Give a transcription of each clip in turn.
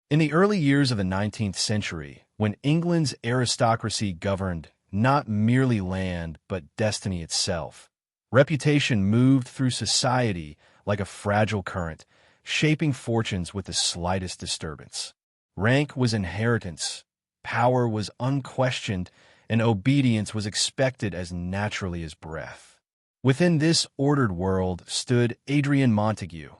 In the early years of the 19th century, when England's aristocracy governed not merely land but destiny itself, reputation moved through society like a fragile current, shaping fortunes with the slightest disturbance. Rank was inheritance, power was unquestioned, and obedience was expected as naturally as breath. Within this ordered world stood Adrian Montague,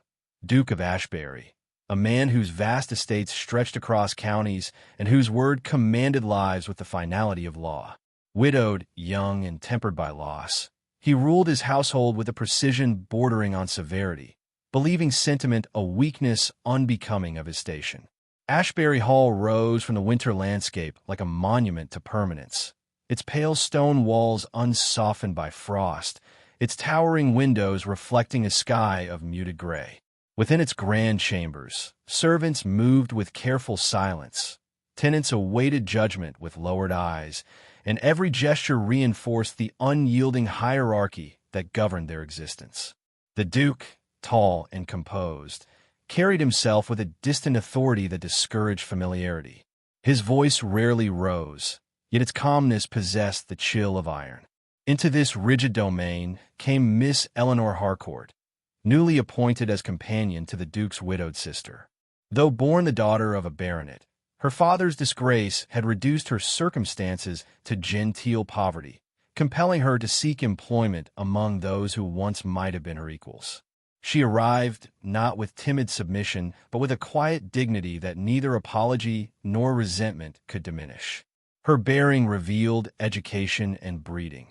Duke of Ashbury, a man whose vast estates stretched across counties and whose word commanded lives with the finality of law. Widowed, young, and tempered by loss, he ruled his household with a precision bordering on severity, believing sentiment a weakness unbecoming of his station. Ashbury Hall rose from the winter landscape like a monument to permanence, its pale stone walls unsoftened by frost, its towering windows reflecting a sky of muted gray. Within its grand chambers, servants moved with careful silence, tenants awaited judgment with lowered eyes, and every gesture reinforced the unyielding hierarchy that governed their existence. The Duke, tall and composed, carried himself with a distant authority that discouraged familiarity. His voice rarely rose, yet its calmness possessed the chill of iron. Into this rigid domain came Miss Eleanor Harcourt, newly appointed as companion to the Duke's widowed sister. Though born the daughter of a baronet, her father's disgrace had reduced her circumstances to genteel poverty, compelling her to seek employment among those who once might have been her equals. She arrived not with timid submission, but with a quiet dignity that neither apology nor resentment could diminish. Her bearing revealed education and breeding.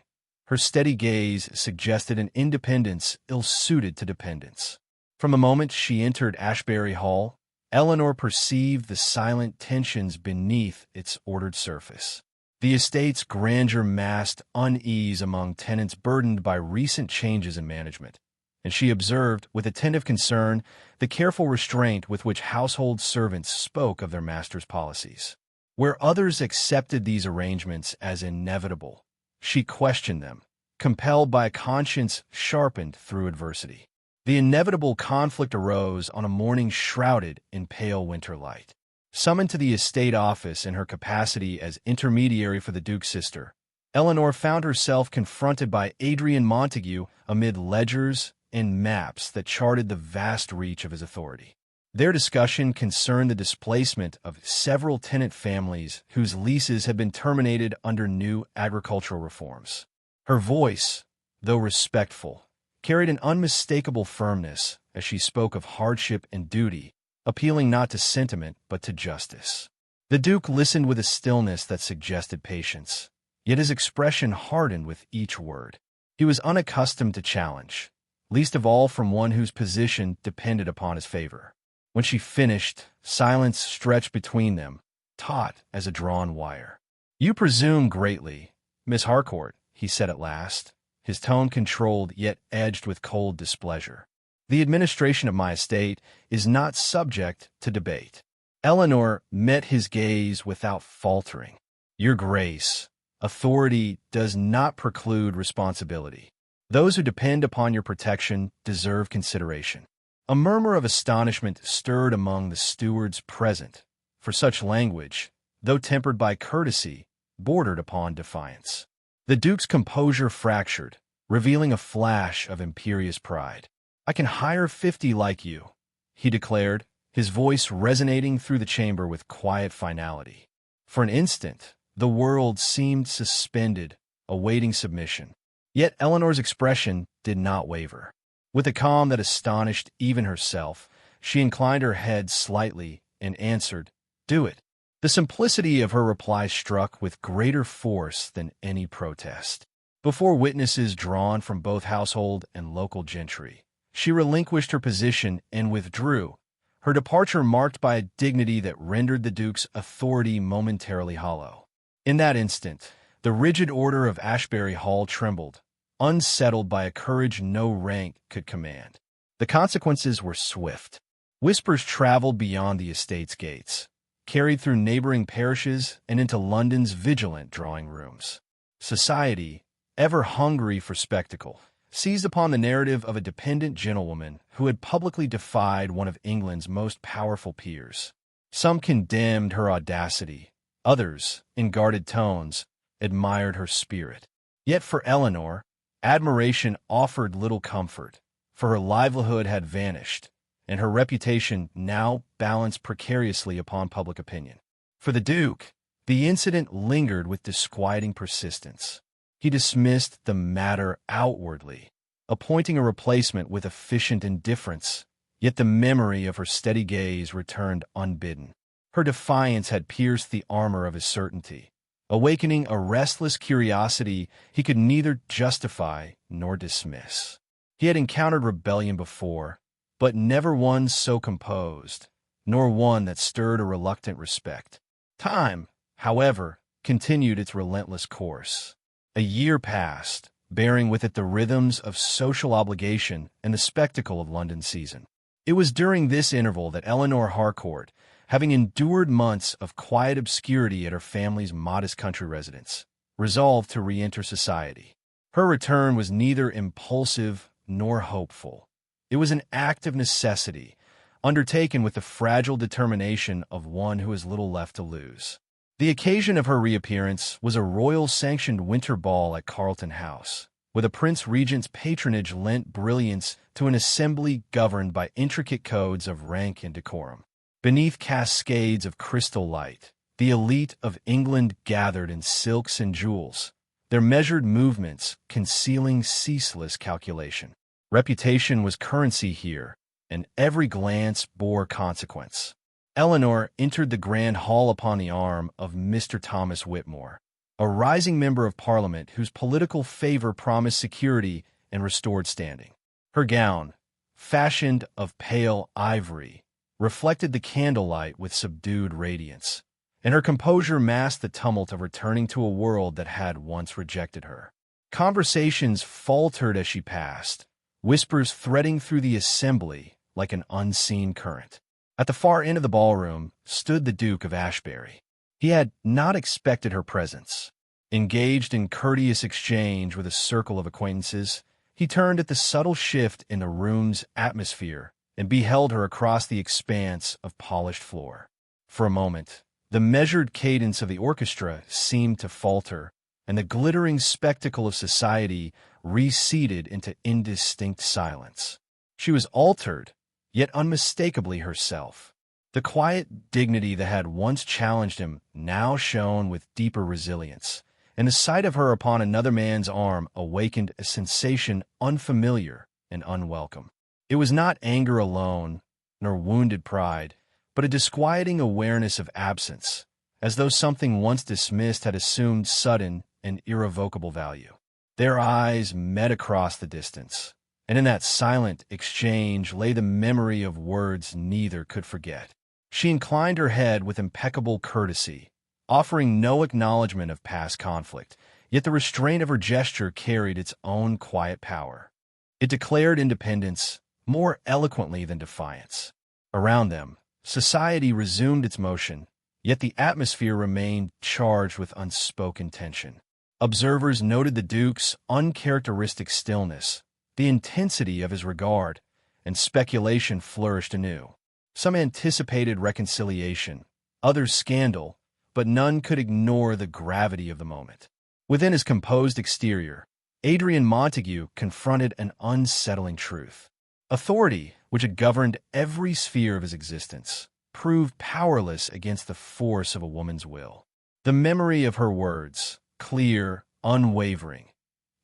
Her steady gaze suggested an independence ill-suited to dependence. From the moment she entered Ashbury Hall, Eleanor perceived the silent tensions beneath its ordered surface. The estate's grandeur masked unease among tenants burdened by recent changes in management, and she observed with attentive concern the careful restraint with which household servants spoke of their master's policies. Where others accepted these arrangements as inevitable, she questioned them, compelled by a conscience sharpened through adversity. The inevitable conflict arose on a morning shrouded in pale winter light. Summoned to the estate office in her capacity as intermediary for the Duke's sister, Eleanor found herself confronted by Adrian Montague amid ledgers and maps that charted the vast reach of his authority. Their discussion concerned the displacement of several tenant families whose leases had been terminated under new agricultural reforms. Her voice, though respectful, carried an unmistakable firmness as she spoke of hardship and duty, appealing not to sentiment but to justice. The Duke listened with a stillness that suggested patience, yet his expression hardened with each word. He was unaccustomed to challenge, least of all from one whose position depended upon his favor. When she finished, silence stretched between them, taut as a drawn wire. "You presume greatly, Miss Harcourt," he said at last, his tone controlled yet edged with cold displeasure. "The administration of my estate is not subject to debate." Eleanor met his gaze without faltering. "Your Grace, authority does not preclude responsibility. Those who depend upon your protection deserve consideration." A murmur of astonishment stirred among the stewards present, for such language, though tempered by courtesy, bordered upon defiance. The Duke's composure fractured, revealing a flash of imperious pride. "I can hire 50 like you," he declared, his voice resonating through the chamber with quiet finality. For an instant, the world seemed suspended, awaiting submission. Yet Eleanor's expression did not waver. With a calm that astonished even herself, she inclined her head slightly and answered, "Do it." The simplicity of her reply struck with greater force than any protest. Before witnesses drawn from both household and local gentry, she relinquished her position and withdrew, her departure marked by a dignity that rendered the Duke's authority momentarily hollow. In that instant, the rigid order of Ashbury Hall trembled, unsettled by a courage no rank could command. The consequences were swift. Whispers traveled beyond the estate's gates, carried through neighboring parishes and into London's vigilant drawing rooms. Society, ever hungry for spectacle, seized upon the narrative of a dependent gentlewoman who had publicly defied one of England's most powerful peers. Some condemned her audacity. Others, in guarded tones, admired her spirit. Yet for Eleanor, admiration offered little comfort, for her livelihood had vanished, and her reputation now balanced precariously upon public opinion. For the Duke, the incident lingered with disquieting persistence. He dismissed the matter outwardly, appointing a replacement with efficient indifference, yet the memory of her steady gaze returned unbidden. Her defiance had pierced the armor of his certainty, awakening a restless curiosity he could neither justify nor dismiss. He had encountered rebellion before, but never one so composed, nor one that stirred a reluctant respect. Time, however, continued its relentless course. A year passed, bearing with it the rhythms of social obligation and the spectacle of London season. It was during this interval that Eleanor Harcourt, having endured months of quiet obscurity at her family's modest country residence, resolved to re-enter society. Her return was neither impulsive nor hopeful. It was an act of necessity, undertaken with the fragile determination of one who has little left to lose. The occasion of her reappearance was a royal-sanctioned winter ball at Carlton House, where the Prince Regent's patronage lent brilliance to an assembly governed by intricate codes of rank and decorum. Beneath cascades of crystal light, the elite of England gathered in silks and jewels, their measured movements concealing ceaseless calculation. Reputation was currency here, and every glance bore consequence. Eleanor entered the grand hall upon the arm of Mr. Thomas Whitmore, a rising member of Parliament whose political favor promised security and restored standing. Her gown, fashioned of pale ivory, reflected the candlelight with subdued radiance, and her composure masked the tumult of returning to a world that had once rejected her. Conversations faltered as she passed, whispers threading through the assembly like an unseen current. At the far end of the ballroom stood the Duke of Ashbury. He had not expected her presence. Engaged in courteous exchange with a circle of acquaintances, he turned at the subtle shift in the room's atmosphere and beheld her across the expanse of polished floor. For a moment, the measured cadence of the orchestra seemed to falter, and the glittering spectacle of society receded into indistinct silence. She was altered, yet unmistakably herself. The quiet dignity that had once challenged him now shone with deeper resilience, and the sight of her upon another man's arm awakened a sensation unfamiliar and unwelcome. It was not anger alone, nor wounded pride, but a disquieting awareness of absence, as though something once dismissed had assumed sudden and irrevocable value. Their eyes met across the distance, and in that silent exchange lay the memory of words neither could forget. She inclined her head with impeccable courtesy, offering no acknowledgment of past conflict, yet the restraint of her gesture carried its own quiet power. It declared independence more eloquently than defiance. Around them, society resumed its motion, yet the atmosphere remained charged with unspoken tension. Observers noted the Duke's uncharacteristic stillness, the intensity of his regard, and speculation flourished anew. Some anticipated reconciliation, others scandal, but none could ignore the gravity of the moment. Within his composed exterior, Adrian Montague confronted an unsettling truth. Authority, which had governed every sphere of his existence, proved powerless against the force of a woman's will. The memory of her words, clear, unwavering,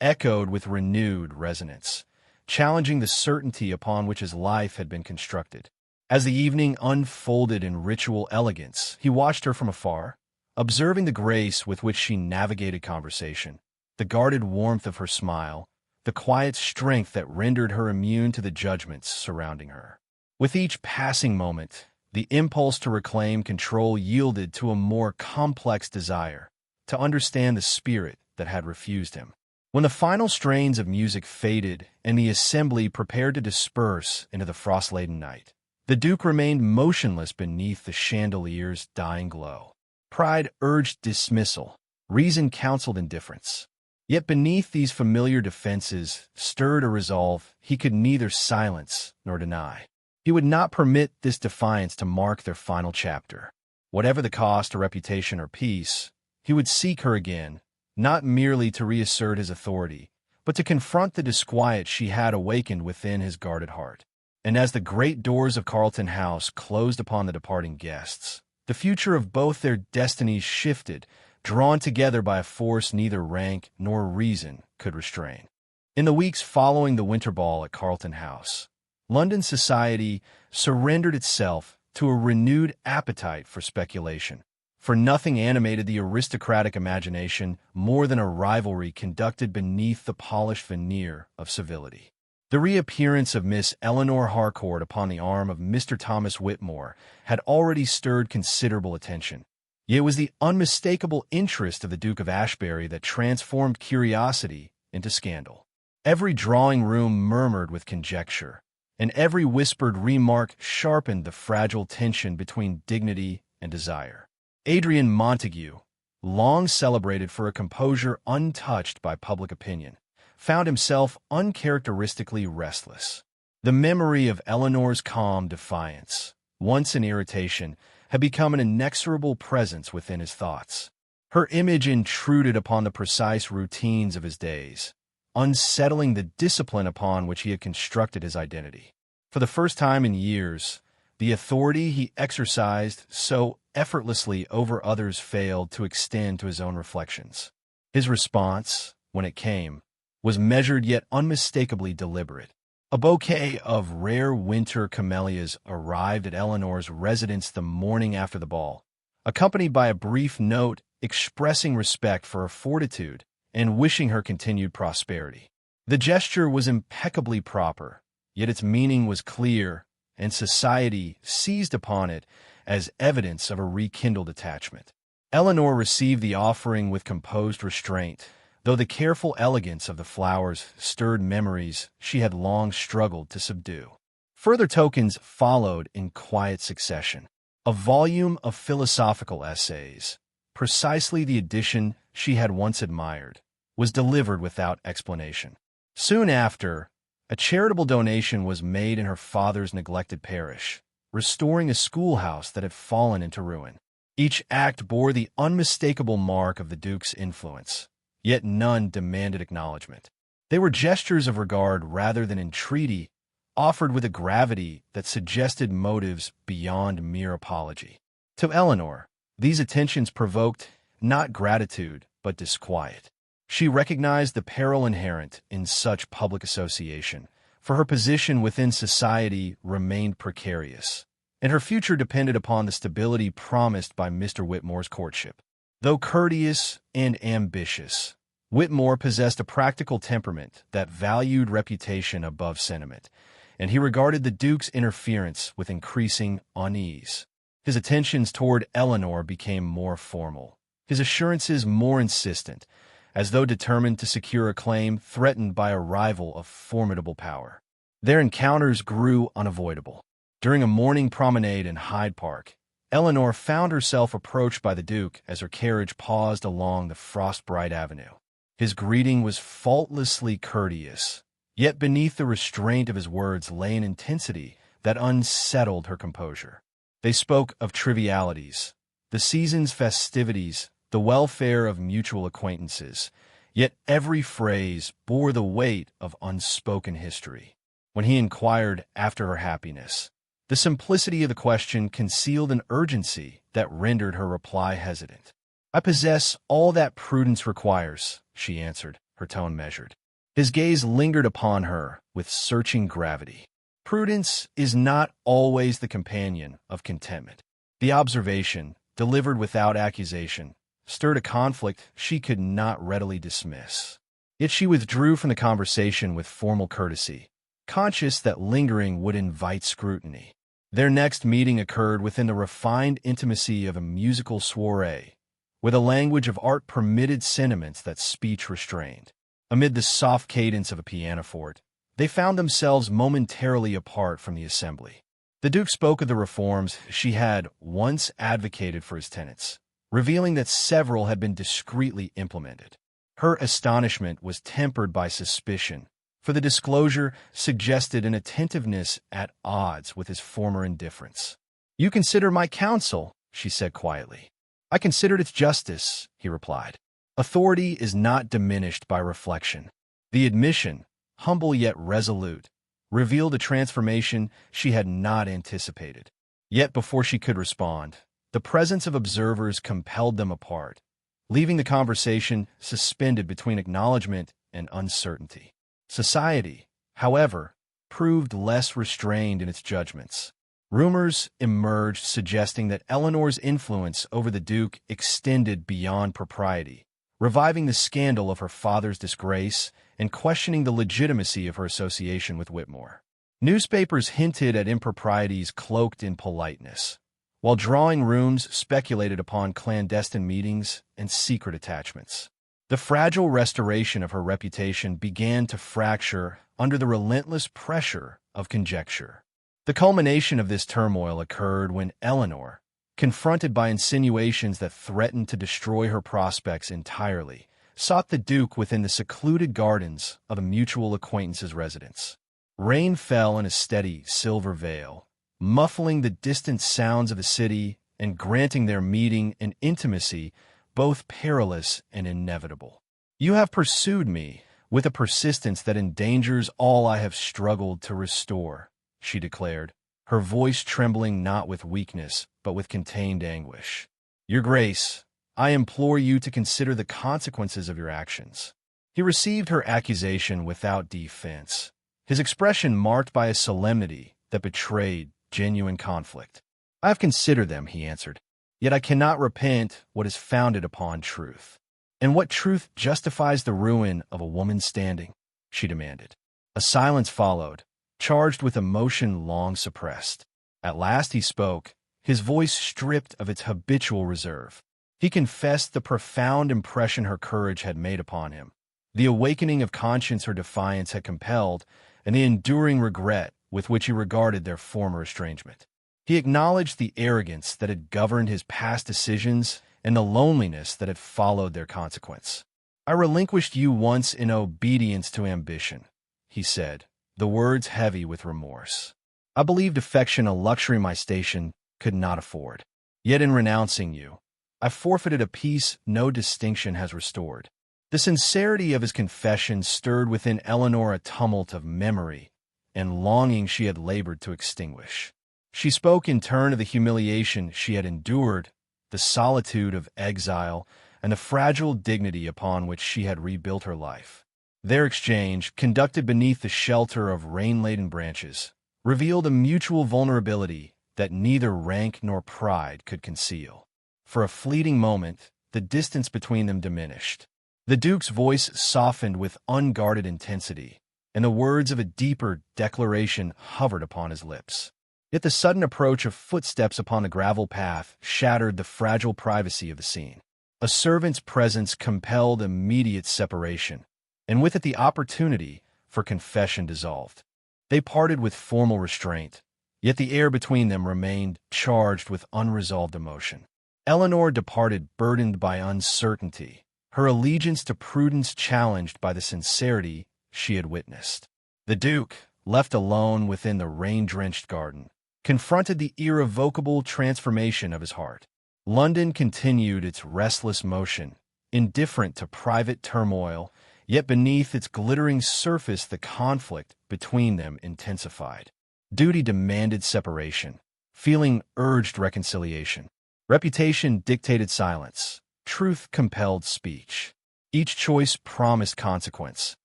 echoed with renewed resonance, challenging the certainty upon which his life had been constructed. As the evening unfolded in ritual elegance, he watched her from afar, observing the grace with which she navigated conversation, the guarded warmth of her smile, the quiet strength that rendered her immune to the judgments surrounding her. With each passing moment, the impulse to reclaim control yielded to a more complex desire, to understand the spirit that had refused him. When the final strains of music faded and the assembly prepared to disperse into the frost-laden night, the Duke remained motionless beneath the chandelier's dying glow. Pride urged dismissal, reason counseled indifference. Yet beneath these familiar defenses stirred a resolve he could neither silence nor deny. He would not permit this defiance to mark their final chapter. Whatever the cost to reputation or peace, he would seek her again, not merely to reassert his authority, but to confront the disquiet she had awakened within his guarded heart. And as the great doors of Carlton House closed upon the departing guests, the future of both their destinies shifted, drawn together by a force neither rank nor reason could restrain. In the weeks following the winter ball at Carlton House, London society surrendered itself to a renewed appetite for speculation. For nothing animated the aristocratic imagination more than a rivalry conducted beneath the polished veneer of civility. The reappearance of Miss Eleanor Harcourt upon the arm of Mr. Thomas Whitmore had already stirred considerable attention. Yet it was the unmistakable interest of the Duke of Ashbury that transformed curiosity into scandal. Every drawing-room murmured with conjecture, and every whispered remark sharpened the fragile tension between dignity and desire. Adrian Montague, long celebrated for a composure untouched by public opinion, found himself uncharacteristically restless. The memory of Eleanor's calm defiance, once an irritation, had become an inexorable presence within his thoughts. Her image intruded upon the precise routines of his days, unsettling the discipline upon which he had constructed his identity. For the first time in years, the authority he exercised so effortlessly over others failed to extend to his own reflections. His response, when it came, was measured yet unmistakably deliberate. A bouquet of rare winter camellias arrived at Eleanor's residence the morning after the ball, accompanied by a brief note expressing respect for her fortitude and wishing her continued prosperity. The gesture was impeccably proper, yet its meaning was clear, and society seized upon it as evidence of a rekindled attachment. Eleanor received the offering with composed restraint, though the careful elegance of the flowers stirred memories she had long struggled to subdue. Further tokens followed in quiet succession. A volume of philosophical essays, precisely the edition she had once admired, was delivered without explanation. Soon after, a charitable donation was made in her father's neglected parish, restoring a schoolhouse that had fallen into ruin. Each act bore the unmistakable mark of the Duke's influence, yet none demanded acknowledgement. They were gestures of regard rather than entreaty, offered with a gravity that suggested motives beyond mere apology. To Eleanor, these attentions provoked not gratitude but disquiet. She recognized the peril inherent in such public association, for her position within society remained precarious, and her future depended upon the stability promised by Mr. Whitmore's courtship. Though courteous and ambitious, Whitmore possessed a practical temperament that valued reputation above sentiment, and he regarded the Duke's interference with increasing unease. His attentions toward Eleanor became more formal, his assurances more insistent, as though determined to secure a claim threatened by a rival of formidable power. Their encounters grew unavoidable. During a morning promenade in Hyde Park, Eleanor found herself approached by the Duke as her carriage paused along the frost-bright avenue. His greeting was faultlessly courteous, yet beneath the restraint of his words lay an intensity that unsettled her composure. They spoke of trivialities, the season's festivities, the welfare of mutual acquaintances, yet every phrase bore the weight of unspoken history. When he inquired after her happiness, the simplicity of the question concealed an urgency that rendered her reply hesitant. "I possess all that prudence requires," she answered, her tone measured. His gaze lingered upon her with searching gravity. Prudence is not always the companion of contentment. The observation, delivered without accusation, stirred a conflict she could not readily dismiss. Yet she withdrew from the conversation with formal courtesy, conscious that lingering would invite scrutiny. Their next meeting occurred within the refined intimacy of a musical soiree, where the language of art permitted sentiments that speech restrained. Amid the soft cadence of a pianoforte, they found themselves momentarily apart from the assembly. The Duke spoke of the reforms she had once advocated for his tenants, revealing that several had been discreetly implemented. Her astonishment was tempered by suspicion, for the disclosure suggested an attentiveness at odds with his former indifference. "You consider my counsel," she said quietly. "I considered its justice," he replied. Authority is not diminished by reflection. The admission, humble yet resolute, revealed a transformation she had not anticipated. Yet before she could respond, the presence of observers compelled them apart, leaving the conversation suspended between acknowledgement and uncertainty. Society, however, proved less restrained in its judgments. Rumors emerged suggesting that Eleanor's influence over the Duke extended beyond propriety, reviving the scandal of her father's disgrace and questioning the legitimacy of her association with Whitmore. Newspapers hinted at improprieties cloaked in politeness, while drawing rooms speculated upon clandestine meetings and secret attachments. The fragile restoration of her reputation began to fracture under the relentless pressure of conjecture. The culmination of this turmoil occurred when Eleanor, confronted by insinuations that threatened to destroy her prospects entirely, sought the Duke within the secluded gardens of a mutual acquaintance's residence. Rain fell in a steady silver veil, muffling the distant sounds of the city and granting their meeting an intimacy both perilous and inevitable. "You have pursued me with a persistence that endangers all I have struggled to restore," she declared, her voice trembling not with weakness, but with contained anguish. "Your Grace, I implore you to consider the consequences of your actions." He received her accusation without defense, his expression marked by a solemnity that betrayed genuine conflict. "I have considered them," he answered, "yet I cannot repent what is founded upon truth." "And what truth justifies the ruin of a woman's standing?" she demanded. A silence followed, charged with emotion long suppressed. At last he spoke, his voice stripped of its habitual reserve. He confessed the profound impression her courage had made upon him, the awakening of conscience her defiance had compelled, and the enduring regret with which he regarded their former estrangement. He acknowledged the arrogance that had governed his past decisions and the loneliness that had followed their consequence. "I relinquished you once in obedience to ambition," he said, the words heavy with remorse. "I believed affection a luxury my station could not afford. Yet in renouncing you, I forfeited a peace no distinction has restored." The sincerity of his confession stirred within Eleanor a tumult of memory and longing she had labored to extinguish. She spoke in turn of the humiliation she had endured, the solitude of exile, and the fragile dignity upon which she had rebuilt her life. Their exchange, conducted beneath the shelter of rain-laden branches, revealed a mutual vulnerability that neither rank nor pride could conceal. For a fleeting moment, the distance between them diminished. The Duke's voice softened with unguarded intensity, and the words of a deeper declaration hovered upon his lips. Yet the sudden approach of footsteps upon the gravel path shattered the fragile privacy of the scene. A servant's presence compelled immediate separation, and with it the opportunity for confession dissolved. They parted with formal restraint, yet the air between them remained charged with unresolved emotion. Eleanor departed burdened by uncertainty, her allegiance to prudence challenged by the sincerity she had witnessed. The Duke, left alone within the rain-drenched garden, confronted the irrevocable transformation of his heart. London continued its restless motion, indifferent to private turmoil, yet beneath its glittering surface the conflict between them intensified. Duty demanded separation. Feeling urged reconciliation. Reputation dictated silence. Truth compelled speech. Each choice promised consequence,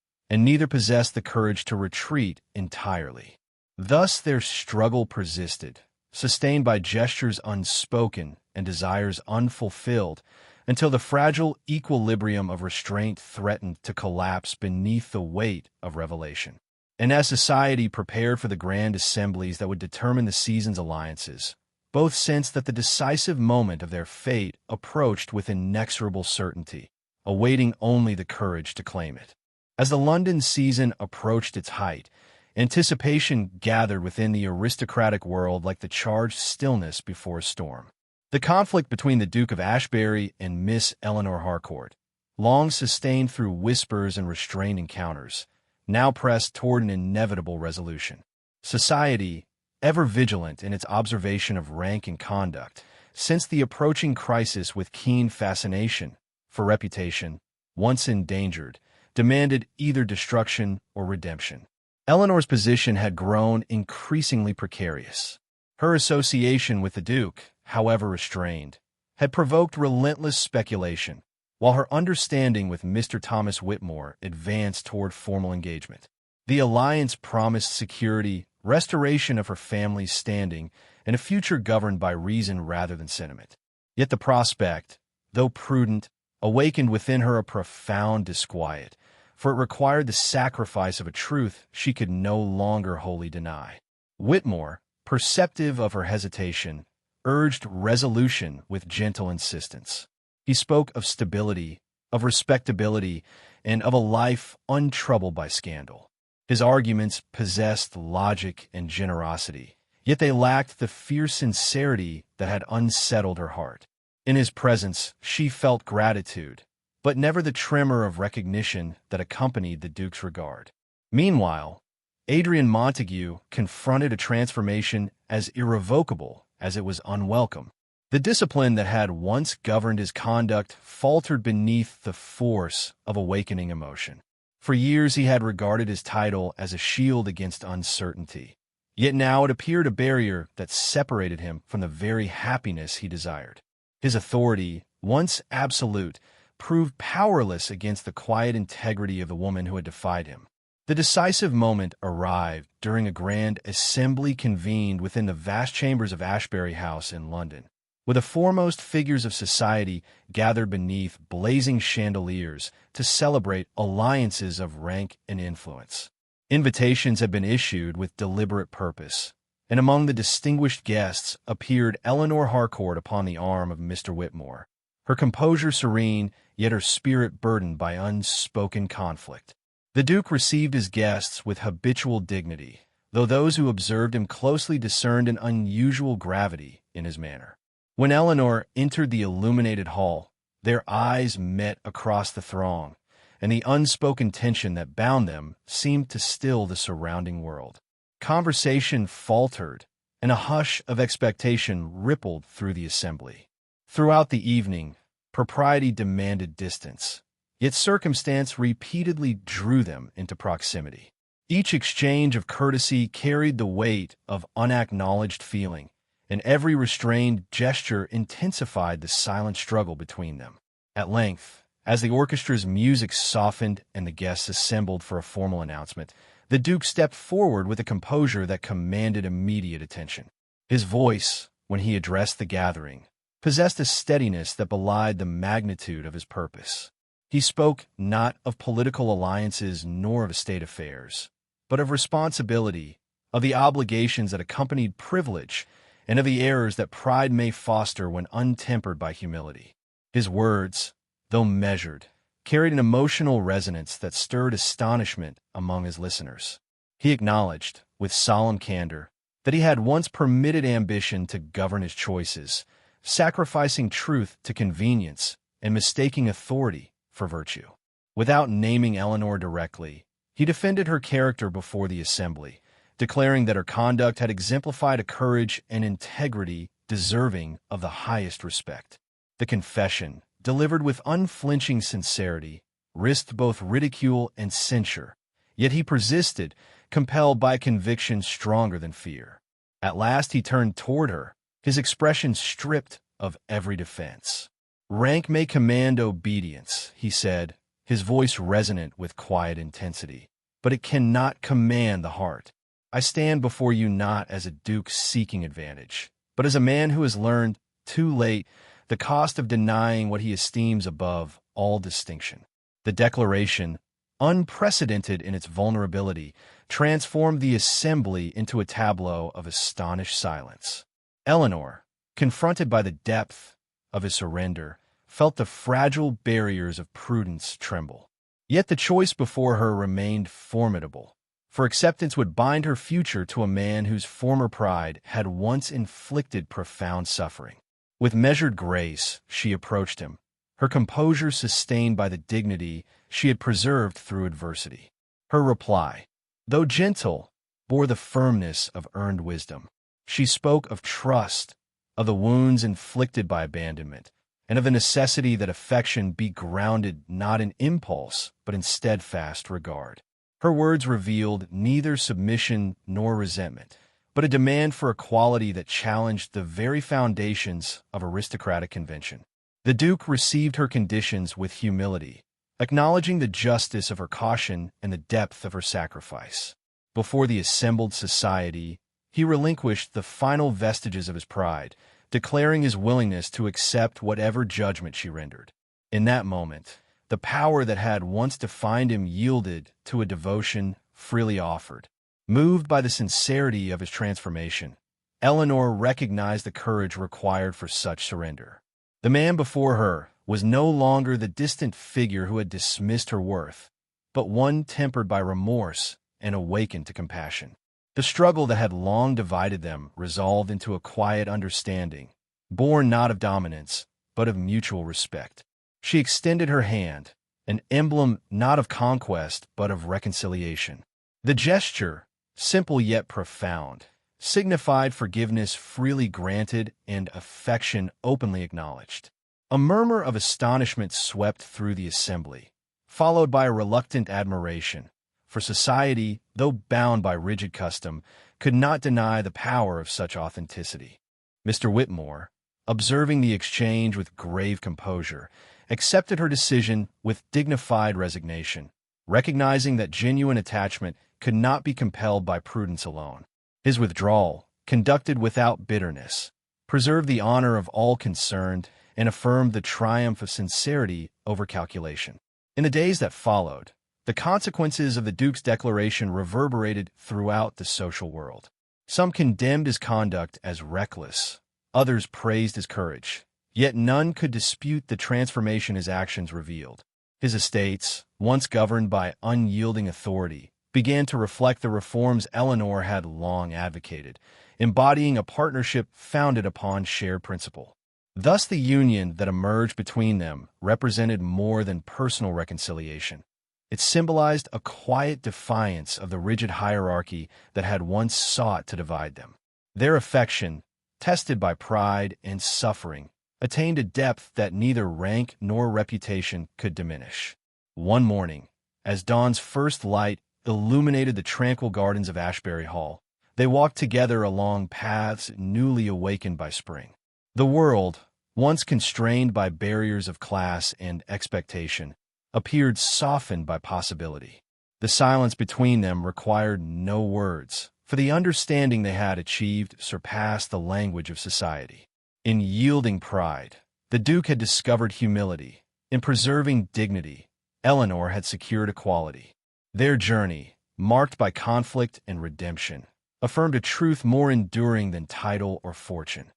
and neither possessed the courage to retreat entirely. Thus their struggle persisted, sustained by gestures unspoken and desires unfulfilled, until the fragile equilibrium of restraint threatened to collapse beneath the weight of revelation. And as society prepared for the grand assemblies that would determine the season's alliances, both sensed that the decisive moment of their fate approached with inexorable certainty, awaiting only the courage to claim it. As the London season approached its height, anticipation gathered within the aristocratic world like the charged stillness before a storm. The conflict between the Duke of Ashbury and Miss Eleanor Harcourt, long sustained through whispers and restrained encounters, now pressed toward an inevitable resolution. Society, ever vigilant in its observation of rank and conduct, sensed the approaching crisis with keen fascination, for reputation, once endangered, demanded either destruction or redemption. Eleanor's position had grown increasingly precarious. Her association with the Duke, however restrained, had provoked relentless speculation, while her understanding with Mr. Thomas Whitmore advanced toward formal engagement. The alliance promised security, restoration of her family's standing, and a future governed by reason rather than sentiment. Yet the prospect, though prudent, awakened within her a profound disquiet, for it required the sacrifice of a truth she could no longer wholly deny. Whitmore, perceptive of her hesitation, urged resolution with gentle insistence. He spoke of stability, of respectability, and of a life untroubled by scandal. His arguments possessed logic and generosity, yet they lacked the fierce sincerity that had unsettled her heart. In his presence, she felt gratitude, but never the tremor of recognition that accompanied the Duke's regard. Meanwhile, Adrian Montague confronted a transformation as irrevocable as it was unwelcome. The discipline that had once governed his conduct faltered beneath the force of awakening emotion. For years he had regarded his title as a shield against uncertainty, yet now it appeared a barrier that separated him from the very happiness he desired. His authority, once absolute, proved powerless against the quiet integrity of the woman who had defied him. The decisive moment arrived during a grand assembly convened within the vast chambers of Ashbury House in London, where the foremost figures of society gathered beneath blazing chandeliers to celebrate alliances of rank and influence. Invitations had been issued with deliberate purpose, and among the distinguished guests appeared Eleanor Harcourt upon the arm of Mr. Whitmore, her composure serene, yet her spirit burdened by unspoken conflict. The Duke received his guests with habitual dignity, though those who observed him closely discerned an unusual gravity in his manner. When Eleanor entered the illuminated hall, their eyes met across the throng, and the unspoken tension that bound them seemed to still the surrounding world. Conversation faltered, and a hush of expectation rippled through the assembly. Throughout the evening, propriety demanded distance, yet circumstance repeatedly drew them into proximity. Each exchange of courtesy carried the weight of unacknowledged feeling, and every restrained gesture intensified the silent struggle between them. At length, as the orchestra's music softened and the guests assembled for a formal announcement, the Duke stepped forward with a composure that commanded immediate attention. His voice, when he addressed the gathering, possessed a steadiness that belied the magnitude of his purpose. He spoke not of political alliances nor of state affairs, but of responsibility, of the obligations that accompanied privilege, and of the errors that pride may foster when untempered by humility. His words, though measured, carried an emotional resonance that stirred astonishment among his listeners. He acknowledged, with solemn candor, that he had once permitted ambition to govern his choices, sacrificing truth to convenience and mistaking authority for virtue. Without naming Eleanor directly, he defended her character before the assembly, declaring that her conduct had exemplified a courage and integrity deserving of the highest respect. The confession, delivered with unflinching sincerity, risked both ridicule and censure, yet he persisted, compelled by a conviction stronger than fear. At last he turned toward her, his expression stripped of every defense. "Rank may command obedience," he said, his voice resonant with quiet intensity, "but it cannot command the heart. I stand before you not as a duke seeking advantage, but as a man who has learned, too late, the cost of denying what he esteems above all distinction." The declaration, unprecedented in its vulnerability, transformed the assembly into a tableau of astonished silence. Eleanor, confronted by the depth of his surrender, felt the fragile barriers of prudence tremble. Yet the choice before her remained formidable, for acceptance would bind her future to a man whose former pride had once inflicted profound suffering. With measured grace, she approached him, her composure sustained by the dignity she had preserved through adversity. Her reply, though gentle, bore the firmness of earned wisdom. She spoke of trust, of the wounds inflicted by abandonment, and of the necessity that affection be grounded not in impulse, but in steadfast regard. Her words revealed neither submission nor resentment, but a demand for equality that challenged the very foundations of aristocratic convention. The Duke received her conditions with humility, acknowledging the justice of her caution and the depth of her sacrifice. Before the assembled society, he relinquished the final vestiges of his pride, declaring his willingness to accept whatever judgment she rendered. In that moment, the power that had once defined him yielded to a devotion freely offered. Moved by the sincerity of his transformation, Eleanor recognized the courage required for such surrender. The man before her was no longer the distant figure who had dismissed her worth, but one tempered by remorse and awakened to compassion. The struggle that had long divided them resolved into a quiet understanding, born not of dominance, but of mutual respect. She extended her hand, an emblem not of conquest, but of reconciliation. The gesture, simple yet profound, signified forgiveness freely granted and affection openly acknowledged. A murmur of astonishment swept through the assembly, followed by a reluctant admiration, for society, though bound by rigid custom, could not deny the power of such authenticity. Mr. Whitmore, observing the exchange with grave composure, accepted her decision with dignified resignation, recognizing that genuine attachment could not be compelled by prudence alone. His withdrawal, conducted without bitterness, preserved the honor of all concerned and affirmed the triumph of sincerity over calculation. In the days that followed, the consequences of the Duke's declaration reverberated throughout the social world. Some condemned his conduct as reckless, others praised his courage, yet none could dispute the transformation his actions revealed. His estates, once governed by unyielding authority, began to reflect the reforms Eleanor had long advocated, embodying a partnership founded upon shared principle. Thus, the union that emerged between them represented more than personal reconciliation. It symbolized a quiet defiance of the rigid hierarchy that had once sought to divide them. Their affection, tested by pride and suffering, attained a depth that neither rank nor reputation could diminish. One morning, as dawn's first light illuminated the tranquil gardens of Ashbury Hall, they walked together along paths newly awakened by spring. The world, once constrained by barriers of class and expectation, appeared softened by possibility. The silence between them required no words, for the understanding they had achieved surpassed the language of society. In yielding pride, the Duke had discovered humility. In preserving dignity, Eleanor had secured equality. Their journey, marked by conflict and redemption, affirmed a truth more enduring than title or fortune.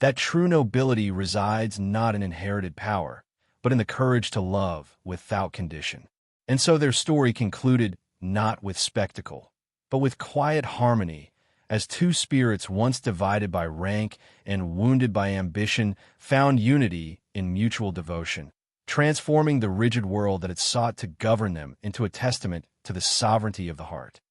That true nobility resides not in inherited power, but in the courage to love without condition. And so their story concluded not with spectacle, but with quiet harmony, as two spirits once divided by rank and wounded by ambition found unity in mutual devotion, transforming the rigid world that had sought to govern them into a testament to the sovereignty of the heart.